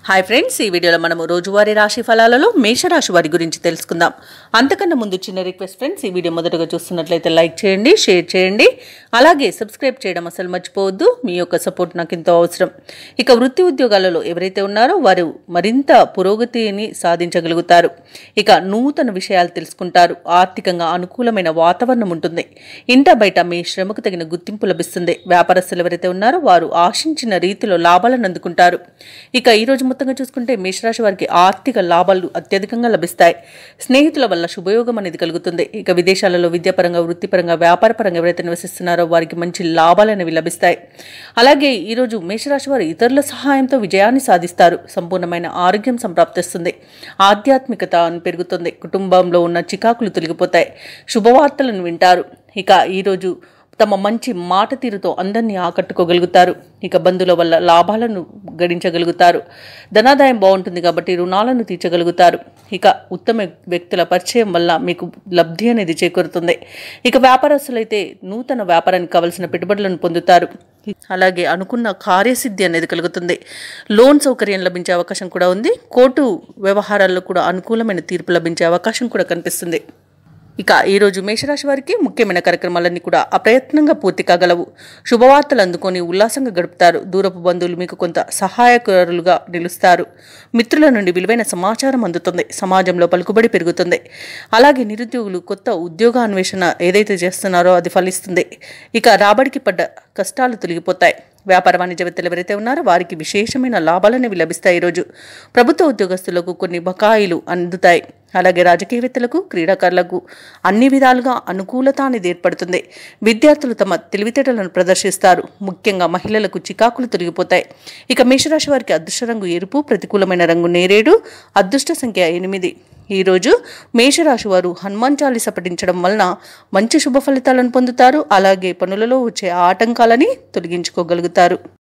Hi friends, ఈ వీడియోలో మనము రోజువారీ రాశి ఫలాలలో మేషరాశి వారి గురించి తెలుసుకుందాం. అంతకన్నా ముందు చిన్న రిక్వెస్ట్ ఫ్రెండ్స్, ఈ వీడియో మొదటగా చూస్తున్నట్లయితే లైక్ చేయండి, షేర్ చేయండి, అలాగే సబ్స్క్రైబ్ చేయడం అసలు మర్చిపోవద్దు. మీ యొక్క సపోర్ట్ నాకు ఎంతో అవసరం. ఇక వృత్తి ఉద్యోగాలలో ఎవరైతే ఉన్నారో వారు మరింత పురోగతిని సాధించగలుగుతారు. ఇక నూతన విషయాలు తెలుసుకుంటారు. ఆర్థికంగా అనుకూలమైన వాతావరణం ఉంటుంది. ఇంట బయట మీ శ్రమకు తగిన గుర్తింపు లభిస్తుంది. వ్యాపారస్తులు ఎవరైతే ఉన్నారో వారు ఆశించిన రీతిలో లాభాలను అందుకుంటారు. ఇక ఈరోజు మొత్తంగా చూసుకుంటే మేషరాశి వారికి ఆర్థిక లాభాలు అత్యధికంగా లభిస్తాయి. స్నేహితుల వల్ల శుభయోగం అనేది కలుగుతుంది. ఇక విదేశాలలో విద్యాపరంగా, వృత్తిపరంగా, వ్యాపారపరంగా ఎవరైతే నివసిస్తున్నారో వారికి మంచి లాభాలు అనేవి లభిస్తాయి. అలాగే ఈరోజు మేషరాశి వారు ఇతరుల సహాయంతో విజయాన్ని సాధిస్తారు. సంపూర్ణమైన ఆరోగ్యం సంప్రాప్తిస్తుంది. ఆధ్యాత్మికత పెరుగుతుంది. కుటుంబంలో ఉన్న చికాకులు తొలగిపోతాయి. శుభవార్తలను వింటారు. ఇక ఈరోజు తమ మంచి మాట తీరుతో అందరినీ ఆకట్టుకోగలుగుతారు. ఇక బంధువుల వల్ల లాభాలను గడించగలుగుతారు. ధనాదాయం బాగుంటుంది కాబట్టి రుణాలను తీర్చగలుగుతారు. ఇక ఉత్తమ వ్యక్తుల పరిచయం వల్ల మీకు లబ్ధి అనేది చేకూరుతుంది. ఇక వ్యాపారస్తులైతే నూతన వ్యాపారానికి కావలసిన పెట్టుబడులను పొందుతారు. అలాగే అనుకున్న కార్యసిద్ధి అనేది కలుగుతుంది. లోన్ సౌకర్యం లభించే అవకాశం కూడా ఉంది. కోర్టు వ్యవహారాల్లో కూడా అనుకూలమైన తీర్పు లభించే అవకాశం కూడా కనిపిస్తుంది. ఇక ఈరోజు మేషరాశి వారికి ముఖ్యమైన కార్యక్రమాలన్నీ కూడా అప్రయత్నంగా పూర్తి కాగలవు. శుభవార్తలు అందుకొని ఉల్లాసంగా గడుపుతారు. దూరపు బంధువులు మీకు కొంత సహాయకులుగా నిలుస్తారు. మిత్రుల నుండి విలువైన సమాచారం అందుతుంది. సమాజంలో పలుకుబడి పెరుగుతుంది. అలాగే నిరుద్యోగులు కొత్త ఉద్యోగ అన్వేషణ ఏదైతే చేస్తున్నారో అది ఫలిస్తుంది. ఇక రాబడికి పడ్డ కష్టాలు తొలగిపోతాయి. వ్యాపార వాణిజ్యవేత్తలు ఎవరైతే ఉన్నారో వారికి విశేషమైన లాభాలనేవి లభిస్తాయి. ఈరోజు ప్రభుత్వ ఉద్యోగస్తులకు కొన్ని బకాయిలు అందుతాయి. అలాగే రాజకీయవేత్తలకు, క్రీడాకారులకు అన్ని విధాలుగా అనుకూలత అనేది ఏర్పడుతుంది. విద్యార్థులు తమ తెలివితేటలను ప్రదర్శిస్తారు. ముఖ్యంగా మహిళలకు చికాకులు తొలగిపోతాయి. ఇక మేషరాశి వారికి అదృష్ట రంగు ఎరుపు, ప్రతికూలమైన రంగు నేరేడు, అదృష్ట సంఖ్య 8. ఈరోజు మేషరాశి వారు హనుమాన్ చాలీసా పఠించడం వలన మంచి శుభ ఫలితాలను పొందుతారు. అలాగే పనులలో వచ్చే ఆటంకాలని తొలగించుకోగలుగుతారు.